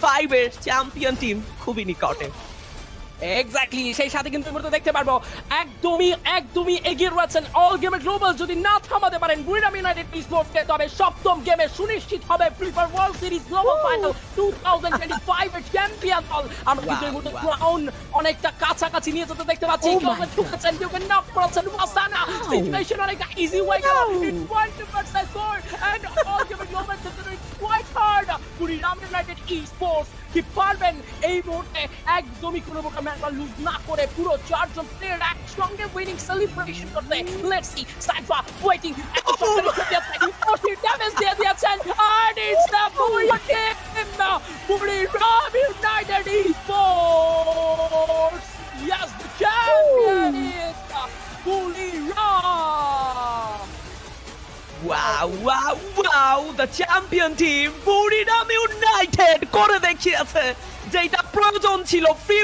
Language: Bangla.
5 এর চ্যাম্পিয়ন টিম খুবই নিকটে। এক্স্যাক্টলি, সেই সাথে কিন্তু আমরা দেখতে পারবো একদমই এগিয়ে রয়েছেন অল গেমের গ্লোবাল। যদি না থামাতে পারেন বুড়িরাম ইউনাইটেড স্পোর্টসকে, তবে সপ্তম গেমে সুনিশ্চিত হবে free fire world series global final 2025 এর চ্যাম্পিয়ন দল। আমরা কিন্তু এই মুহূর্তে ক্রাউন অনেকটা কাছাকাছি নিয়ে যেতে দেখতে পাচ্ছি। ঢুকেছেন, কেউ নক করেছেন ওয়াসানা, সিচুয়েশন অনেকটা ইজি হয়ে গেল। ইটস 1-4 এন্ড অল গেমের global it's quite hard. Buriram United Sports কি পারবেন এই মুহূর্তে একদমই কোনো প্রকার ম্যাচ লুজ না করে পুরো চারজন প্লেয়ার একসঙ্গে উইনিং সেলিব্রেশন করতে। Let's see Saifa waiting damage দিয়ে দিয়েছেন and it's the Buridam United Esports. Yes, the champion is Buridam. Wow, the champion team বুড়িরাম United করে দেখিয়েছে যেটা প্রয়োজন ছিল। ফ্রি